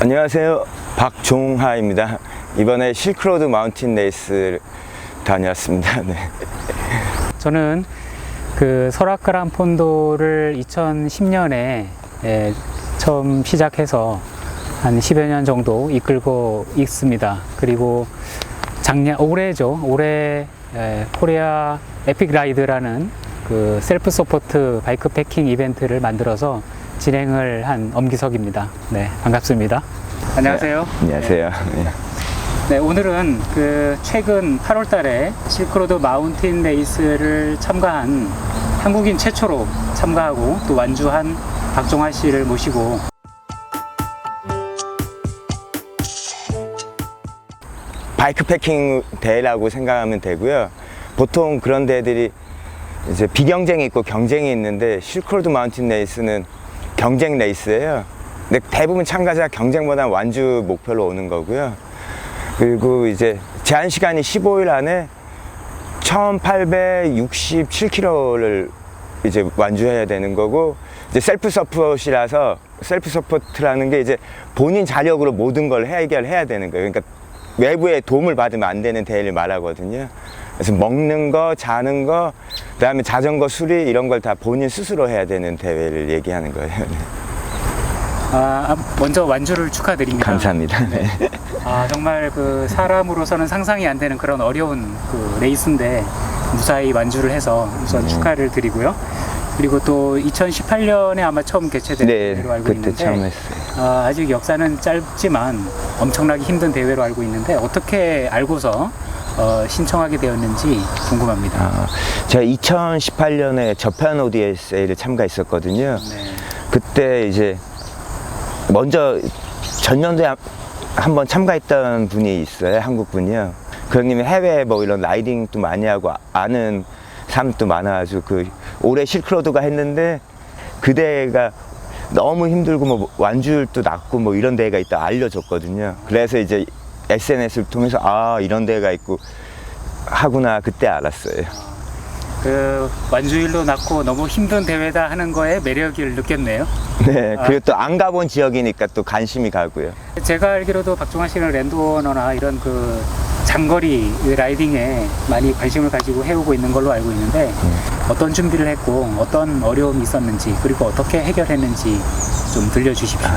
안녕하세요, 박종하입니다. 이번에 실크로드 마운틴 레이스 다녀왔습니다. 네. 저는 그 설악 그란폰도를 2010년에 처음 시작해서 한 10여 년 정도 이끌고 있습니다. 그리고 올해 코리아 에픽 라이드라는 그 셀프 서포트 바이크 패킹 이벤트를 만들어서 진행을 한 엄기석입니다. 네, 반갑습니다. 안녕하세요. 안녕하세요. 네. 네, 오늘은 그 최근 8월 달에 실크로드 마운틴 레이스를 참가한 한국인 최초로 참가하고 또 완주한 박종하 씨를 모시고 바이크 패킹 대회라고 생각하면 되고요. 보통 그런 대회들이 이제 비경쟁이 있고 경쟁이 있는데 실크로드 마운틴 레이스는 경쟁 레이스예요. 근데 대부분 참가자가 경쟁보다 완주 목표로 오는 거고요. 그리고 이제 제한 시간이 15일 안에 1867km를 이제 완주해야 되는 거고, 이제 셀프 서포트라는 게 이제 본인 자력으로 모든 걸 해결해야 되는 거예요. 그러니까 외부의 도움을 받으면 안 되는 대회를 말하거든요. 그래서 먹는 거, 자는 거, 그다음에 자전거 수리 이런 걸 다 본인 스스로 해야 되는 대회를 얘기하는 거예요. 네. 먼저 완주를 축하드립니다. 감사합니다. 네. 정말 그 사람으로서는 상상이 안 되는 그런 어려운 그 레이스인데 무사히 완주를 해서 우선 축하를 드리고요. 그리고 또 2018년에 아마 처음 개최된 대회로 알고 그때 있는데 처음 했어요. 아직 역사는 짧지만 엄청나게 힘든 대회로 알고 있는데 어떻게 알고서 신청하게 되었는지 궁금합니다. 제가 2018년에 저편 ODSA를 참가했었거든요. 네. 그때 이제 먼저 전년도에 한번 참가했던 분이 있어요. 한국 분이요. 그 형님이 해외 뭐 이런 라이딩도 많이 하고 아는 사람도 많아가지고 그 올해 실크로드가 했는데 그 대회가 너무 힘들고 뭐 완주율도 낮고 뭐 이런 대회가 있다 알려줬거든요. 그래서 이제 SNS를 통해서 이런 대회가 있고 하구나 그때 알았어요. 그 완주율도 낮고 너무 힘든 대회다 하는 거에 매력을 느꼈네요. 네, 그리고 또 안 가본 지역이니까 또 관심이 가고요. 제가 알기로도 박종하 씨는 랜드오너나 이런 그 장거리 라이딩에 많이 관심을 가지고 해오고 있는 걸로 알고 있는데 어떤 준비를 했고 어떤 어려움이 있었는지 그리고 어떻게 해결했는지 좀 들려주십시오.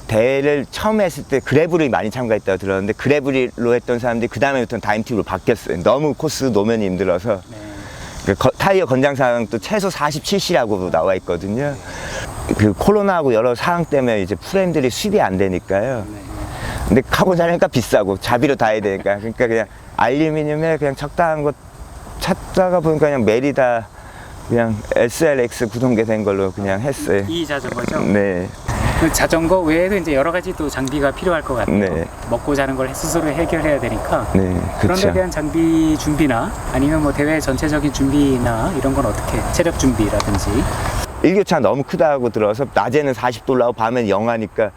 대회를 처음 했을 때 그래블이 많이 참가했다고 들었는데 그래블로 했던 사람들이 그 다음에부터는 다임팁으로 바뀌었어요. 너무 코스 노면이 힘들어서. 타이어 건장 사항도 최소 47C라고 나와 있거든요. 그 코로나하고 여러 사항 때문에 이제 프레임들이 수입이 안 되니까요. 근데 카본 자르니까 비싸고 자비로 다 해야 되니까. 그러니까 그냥 알루미늄에 그냥 적당한 거 찾다가 보니까 그냥 메리다 그냥 SLX 구동계 된 걸로 그냥 했어요. 이 자전거죠? 네. 그 자전거 외에도 이제 여러 가지 또 장비가 필요할 것 같아요. 네. 먹고 자는 걸 스스로 해결해야 되니까. 네, 그런 데 그렇죠. 대한 장비 준비나 아니면 뭐 대회 전체적인 준비나 이런 건 어떻게 체력 준비라든지. 일교차 너무 크다고 들어서 낮에는 40도 올라오고 밤에는 영하니까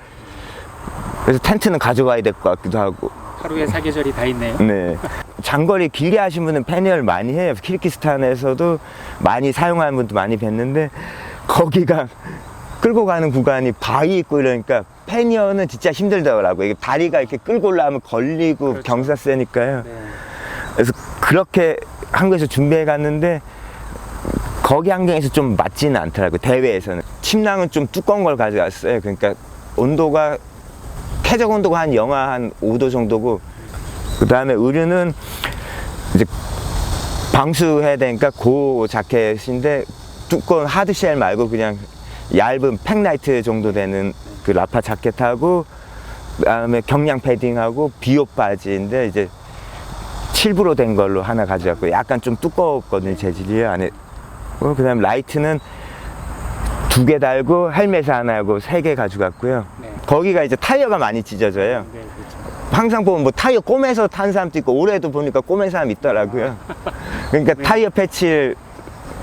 그래서 텐트는 가져가야 될 것 같기도 하고. 하루에 사계절이 다 있네요. 네. 장거리 길게 하신 분은 패니어를 많이 해요. 키르기스탄에서도 많이 사용하는 분도 많이 뵀는데 거기가 끌고 가는 구간이 바위 있고 이러니까 패니어는 진짜 힘들더라고요. 이게 다리가 이렇게 끌고 올라가면 걸리고 그렇죠. 경사 세니까요. 네. 그래서 그렇게 한국에서 준비해 갔는데 거기 환경에서 좀 맞지는 않더라고요. 대회에서는. 침낭은 좀 두꺼운 걸 가져갔어요. 그러니까 온도가 최적 온도가 한 영하 한 5도 정도고, 그 다음에 의류는 이제 방수해야 되니까 고 자켓인데 두꺼운 하드쉘 말고 그냥 얇은 팩라이트 정도 되는 그 라파 자켓하고, 그 다음에 경량 패딩하고 비옷 바지인데 이제 7부로 된 걸로 하나 가져갔고, 약간 좀 두꺼웠거든요, 재질이 안에. 그 다음에 라이트는 2개 달고 헬멧 하나 하고 3개 가져갔고요. 네. 거기가 이제 타이어가 많이 찢어져요. 네, 그렇죠. 항상 보면 뭐 타이어 꼬매서 탄 사람도 있고, 올해도 보니까 꼬맨 사람 있더라고요. 그러니까 타이어 패치를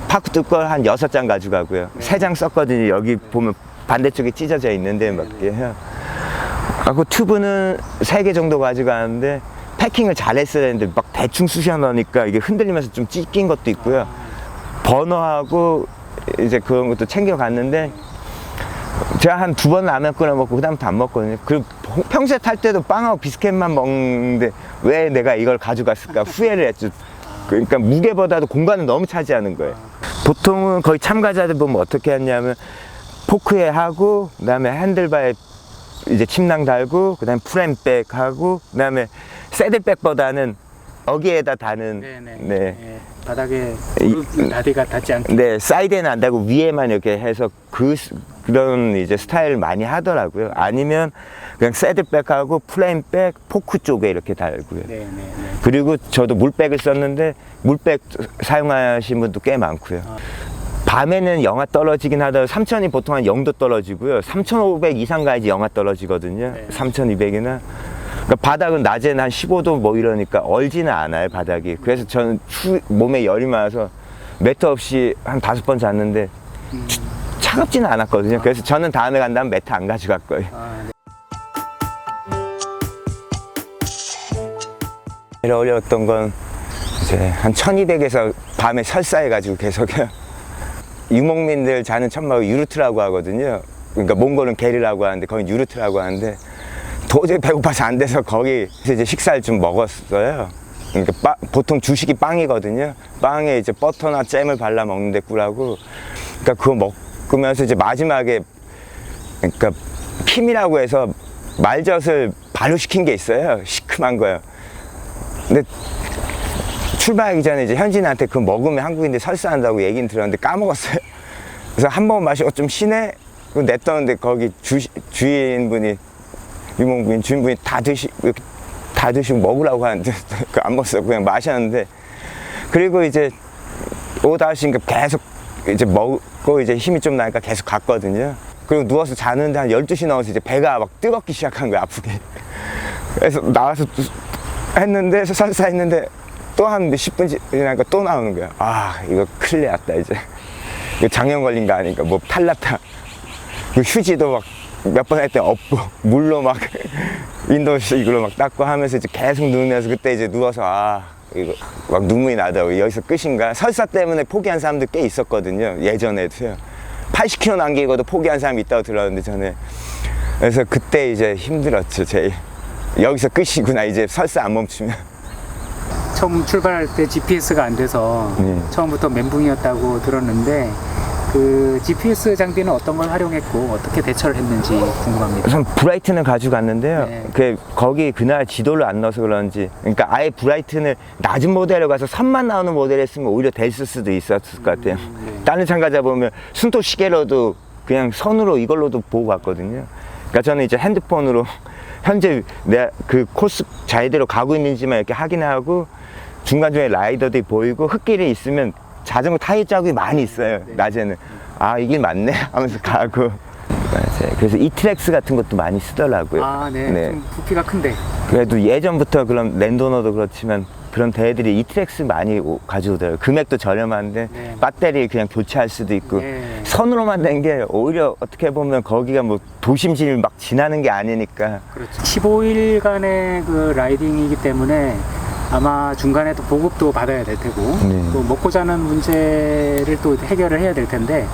파크 뚜껑 한 6장 가져가고요. 3장 썼거든요. 여기 보면 반대쪽에 찢어져 있는데 막 해요. 하고 튜브는 3개 정도 가져가는데 패킹을 잘 했어야 되는데 막 대충 쑤셔 넣으니까 이게 흔들리면서 좀 찢긴 것도 있고요. 버너하고 이제 그런 것도 챙겨 갔는데 제가 한 2번 라면 끓여 먹고 그다음부터 안 먹거든요. 그리고 평소에 탈 때도 빵하고 비스켓만 먹는데 왜 내가 이걸 가져갔을까 후회를 했죠. 그러니까 무게보다도 공간을 너무 차지하는 거예요. 보통은 거의 참가자들 보면 어떻게 했냐면 포크에 하고 그다음에 핸들바에 이제 침낭 달고 그다음에 프레임백 하고 그다음에 새들백보다는 어기에다 다는 네네. 네. 네. 바닥에 무릎 다리가 닿지 않게. 네, 사이드에는 안 달고 위에만 이렇게 해서 그런 이제 스타일을 많이 하더라고요. 아니면 그냥 새들백하고 프레임백, 포크 쪽에 이렇게 달고요. 네네. 그리고 저도 물백을 썼는데 물백 사용하신 분도 꽤 많고요. 밤에는 영하 떨어지긴 하더라도 삼천이 보통 한 0도 떨어지고요. 3,500 이상 가야지 영하 떨어지거든요. 네. 3,200이나. 그러니까 바닥은 낮에는 한 15도 뭐 이러니까 얼지는 않아요, 바닥이. 그래서 저는 몸에 열이 많아서 매트 없이 한 5번 잤는데 차갑지는 않았거든요. 그래서 저는 다음에 간다면 매트 안 가져갈 거예요. 네. 제일 어려웠던 건 이제 한 1200에서 밤에 설사해가지고 계속요. 유목민들 자는 천막을 유르트라고 하거든요. 그러니까 몽골은 게르라고 하는데 거긴 유르트라고 하는데 도저히 배고파서 안 돼서 거기서 이제 식사를 좀 먹었어요. 그러니까 보통 주식이 빵이거든요. 빵에 이제 버터나 잼을 발라 먹는데 꿀하고. 그러니까 그거 먹으면서 이제 마지막에 그러니까 핌이라고 해서 말젓을 발효시킨 게 있어요. 시큼한 거요. 근데 출발하기 전에 이제 현진한테 그거 먹으면 한국인들 설사한다고 얘기는 들었는데 까먹었어요. 그래서 한 번 마시고 좀 시네? 그거 냈더는데 거기 주인분이 유목민 주인분이 다 드시고 먹으라고 하는데 안 먹었어. 그냥 마셨는데 그리고 이제 오다시니까 계속 이제 먹고 이제 힘이 좀 나니까 계속 갔거든요. 그리고 누워서 자는데 한 12시 넘어서 이제 배가 막 뜨겁기 시작한 거예요, 아프게. 그래서 나와서 했는데 설사했는데 또 한 10분 지나니까 또 나오는 거야. 아, 이거 큰일 났다 이제. 이거 장염 걸린 거 아니니까 뭐 탈났다. 그 휴지도 막 몇 번 할 때 없고 물로 막 윈도우식으로 막 닦고 하면서 이제 계속 누우면서 그때 이제 누워서 아 이거 막 눈물이 나더라고요. 여기서 끝인가? 설사 때문에 포기한 사람들 꽤 있었거든요. 예전에도요. 80kg 남기고도 포기한 사람이 있다고 들었는데 전에. 그래서 그때 이제 힘들었죠, 제일. 여기서 끝이구나, 이제 설사 안 멈추면. 처음 출발할 때 GPS가 안 돼서 처음부터 멘붕이었다고 들었는데 그 GPS 장비는 어떤 걸 활용했고 어떻게 대처를 했는지 궁금합니다. 우선 브라이튼을 가져갔는데요. 네. 거기 그날 지도를 안 넣어서 그런지, 그러니까 아예 브라이튼을 낮은 모델에 가서 선만 나오는 모델에 했으면 오히려 됐을 수도 있었을 것 같아요. 네. 다른 참가자 보면 순토 시계로도 그냥 선으로 이걸로도 보고 갔거든요. 그러니까 저는 이제 핸드폰으로 현재 내가 그 코스 자리대로 가고 있는지만 이렇게 확인하고 중간중간에 라이더들이 보이고 흙길이 있으면 자전거 타이어 자국이 많이 있어요. 네. 낮에는 아, 이길 맞네 하면서 가고. 맞아요. 그래서 이트렉스 같은 것도 많이 쓰더라고요. 아, 네. 좀 부피가 큰데. 그래도 예전부터 그런 랜도너도 그렇지만 그런 대회들이 이트렉스 많이 가져오더라고요. 금액도 저렴한데 네. 배터리 그냥 교체할 수도 있고. 네. 선으로만 된 게 오히려 어떻게 보면 거기가 뭐 도심지를 막 지나는 게 아니니까. 그렇죠. 15일간의 그 라이딩이기 때문에 아마 중간에 또 보급도 받아야 될 테고 또 먹고 자는 문제를 또 해결을 해야 될 텐데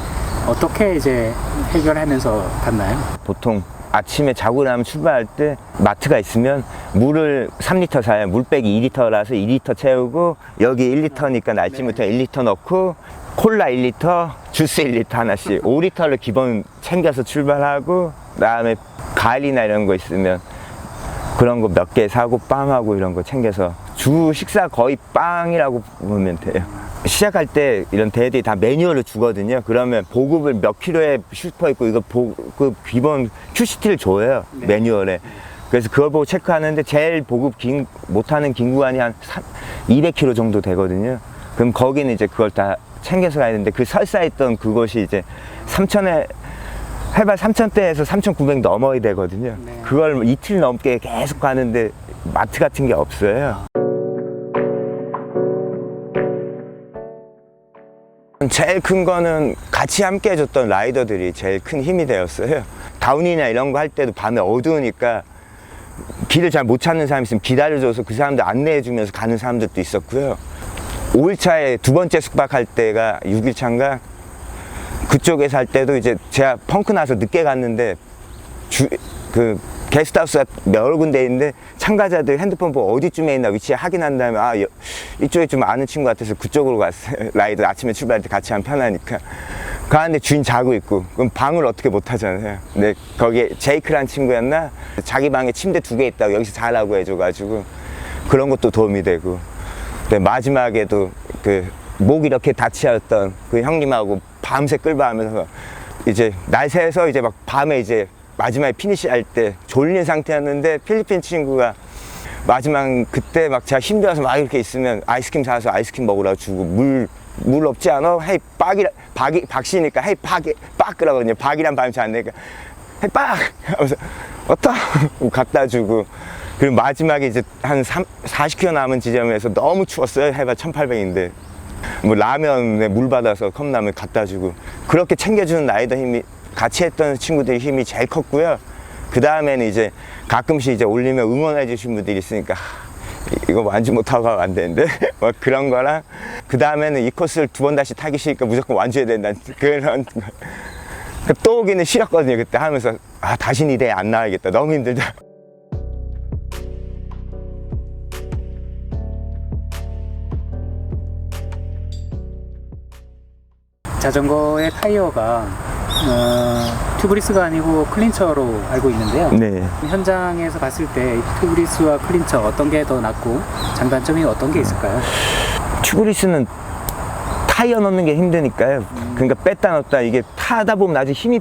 어떻게 이제 해결하면서 갔나요? 보통 아침에 자고 나면 출발할 때 마트가 있으면 물을 3리터 사요. 물백이 2리터라서 2리터 채우고 여기 1리터니까 날침부터 1리터 넣고 콜라 1리터, 주스 1리터 하나씩 5리터를 기본 챙겨서 출발하고 그다음에 과일이나 이런 거 있으면 그런 거 몇 개 사고 빵하고 이런 거 챙겨서 주 식사 거의 빵이라고 보면 돼요. 시작할 때 이런 대회들이 다 매뉴얼을 주거든요. 그러면 보급을 몇 킬로에 슈퍼 있고 이거 보급 기본 QCT를 줘요. 네. 매뉴얼에. 그래서 그걸 보고 체크하는데 제일 보급 못하는 긴 구간이 한 200km 정도 되거든요. 그럼 거기는 이제 그걸 다 챙겨서 가야 되는데 그 설사했던 그곳이 이제 3,000에 해발 3,000대에서 3,900 넘어야 되거든요. 네. 그걸 이틀 넘게 계속 가는데 마트 같은 게 없어요. 제일 큰 거는 같이 함께 해줬던 라이더들이 제일 큰 힘이 되었어요. 다운이나 이런 거 할 때도 밤에 어두우니까 길을 잘 못 찾는 사람이 있으면 기다려줘서 그 사람들 안내해주면서 가는 사람들도 있었고요. 5일차에 두 번째 숙박할 때가 6일차인가 그쪽에 살 때도 이제 제가 펑크 나서 늦게 갔는데 그 게스트하우스가 여러 군데 있는데 참가자들 핸드폰 보고 어디쯤에 있나 위치 확인한 다음에 이쪽에 좀 아는 친구 같아서 그쪽으로 갔어요. 라이드 아침에 출발할 때 같이 하면 편하니까. 가는데 주인 자고 있고 그럼 방을 어떻게 못 하잖아요. 근데 거기에 제이크란 친구였나 자기 방에 침대 2개 있다고 여기서 자라고 해줘가지고 그런 것도 도움이 되고. 근데 마지막에도 그 목 이렇게 다치었던 그 형님하고 밤새 끌바하면서 이제 날 새서 이제 막 밤에 이제 마지막에 피니시 할 때 졸린 상태였는데 필리핀 친구가 마지막 그때 막 제가 힘들어서 막 이렇게 있으면 아이스크림 사서 아이스크림 먹으라고 주고 물 없지 않아? 헤이 박씨니까 헤이 빡그라거든요. 박이란 밤이 잘 안 되니까 헤이 빡! 하면서 어떠? 갖다 주고 그리고 마지막에 이제 한 40km 남은 지점에서 너무 추웠어요. 해발 1800인데 뭐 라면에 물 받아서 컵라면 갖다 주고 그렇게 챙겨주는 라이더 힘이 같이 했던 친구들의 힘이 제일 컸고요. 그 다음에는 이제 가끔씩 이제 올리면 응원해 주신 분들이 있으니까 이거 완주 못하고 하면 안 되는데 뭐 그런 거랑 그 다음에는 이 코스를 2번 다시 타기 싫으니까 무조건 완주해야 된다는 그런 또 오기는 싫었거든요. 그때 하면서 다시는 이 대회 안 나와야겠다. 너무 힘들다. 자전거의 타이어가 튜브리스가 아니고 클린처로 알고 있는데요. 네. 현장에서 봤을 때 튜브리스와 클린처 어떤 게 더 낫고 장단점이 어떤 게 있을까요? 튜브리스는 타이어 넣는 게 힘드니까요. 그러니까 뺐다 넣었다 이게 타다 보면 나중에 힘이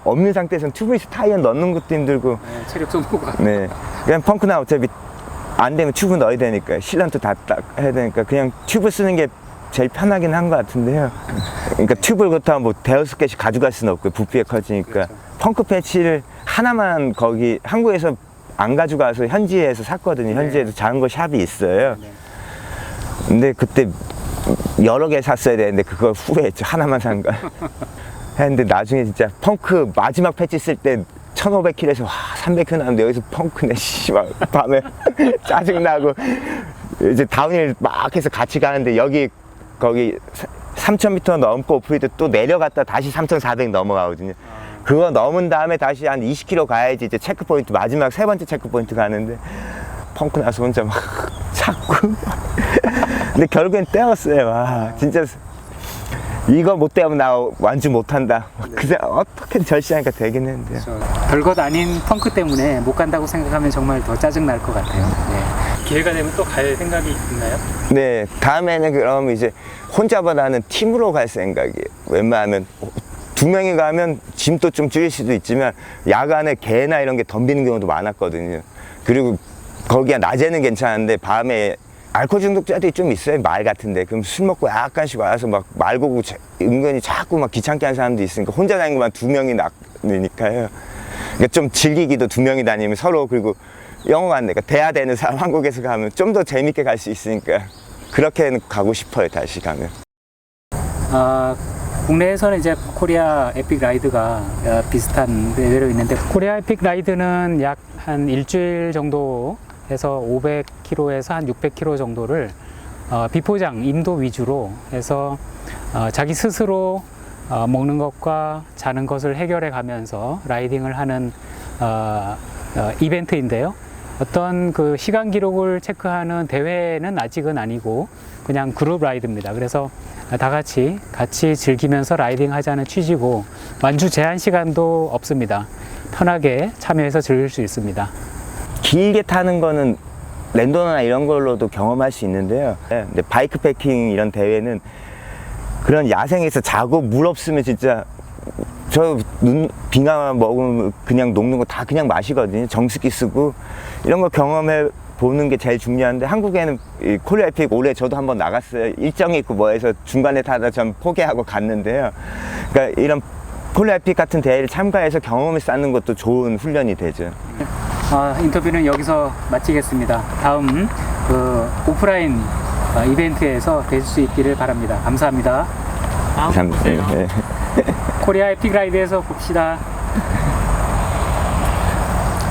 없는 상태에서는 튜브리스 타이어 넣는 것도 힘들고. 네, 체력 소모가. 네. 그냥 펑크나 어차피 안 되면 튜브 넣어야 되니까 실런트 다 딱 해야 되니까 그냥 튜브 쓰는 게 제일 편하긴 한 것 같은데요. 그러니까 튜브를 그렇다고 뭐 대여섯 개씩 가져갈 수는 없고 부피가 커지니까. 그렇죠. 펑크 패치를 하나만 거기 한국에서 안 가져가서 현지에서 샀거든요. 현지에도 자전거 샵이 있어요. 네. 근데 그때 여러 개 샀어야 되는데 그걸 후회했죠. 하나만 산 거. 했는데 나중에 진짜 펑크 마지막 패치 쓸 때 1500km에서 와 300km 나는데 여기서 펑크네 씨발 밤에 짜증나고 이제 다운힐 막 해서 같이 가는데 거기 3000m 넘고 오프리드 또 내려갔다 다시 3400 넘어가거든요. 그거 넘은 다음에 다시 한 20km 가야지 이제 체크포인트 마지막 3번째 체크포인트 가는데 펑크 나서 혼자 막 찾고 근데 결국엔 떼었어요. 와 진짜 이거 못 떼면 나 완주 못한다. 그새 어떻게든 절시하니까 되긴 했는데요. 별것 아닌 펑크 때문에 못 간다고 생각하면 정말 더 짜증 날 것 같아요. 네. 기회가 되면 또 갈 생각이 있나요? 네, 다음에는 그럼 이제 혼자보다는 팀으로 갈 생각이에요. 웬만하면 2명이 가면 짐도 좀 줄일 수도 있지만 야간에 개나 이런 게 덤비는 경우도 많았거든요. 그리고 거기가 낮에는 괜찮은데 밤에 알코올 중독자들이 좀 있어요. 말 같은데. 그럼 술 먹고 약간씩 와서 막 말고고 은근히 자꾸 막 귀찮게 하는 사람도 있으니까 혼자 다니는 것만 2명이 낫니까요. 그러니까 좀 즐기기도 2명이 다니면 서로 그리고 영어가 안 되니까 돼야 되는 사람 한국에서 가면 좀 더 재밌게 갈 수 있으니까 그렇게는 가고 싶어요. 다시 가면. 국내에서는 이제 코리아 에픽 라이드가 비슷한 레벨로 있는데 코리아 에픽 라이드는 약 한 일주일 정도 해서 500km에서 한 600km 정도를 비포장 인도 위주로 해서 자기 스스로 먹는 것과 자는 것을 해결해 가면서 라이딩을 하는 이벤트인데요. 어떤 그 시간 기록을 체크하는 대회는 아직은 아니고 그냥 그룹 라이드입니다. 그래서 다 같이 즐기면서 라이딩 하자는 취지고 완주 제한 시간도 없습니다. 편하게 참여해서 즐길 수 있습니다. 길게 타는 거는 랜더나 이런 걸로도 경험할 수 있는데요. 근데 바이크 패킹 이런 대회는 그런 야생에서 자고 물 없으면 진짜 빙하 먹으면 그냥 녹는 거 다 그냥 마시거든요. 정수기 쓰고 이런 거 경험해 보는 게 제일 중요한데 한국에는 이 코리아 에픽 올해 저도 한번 나갔어요. 일정이 있고 뭐 해서 중간에 타다 전 포기하고 갔는데요. 그러니까 이런 코리아 에픽 같은 대회를 참가해서 경험을 쌓는 것도 좋은 훈련이 되죠. 인터뷰는 여기서 마치겠습니다. 다음 그 오프라인 이벤트에서 뵐 수 있기를 바랍니다. 감사합니다. 감사합니다. 네. 코리아 에픽 라이드에서 봅시다.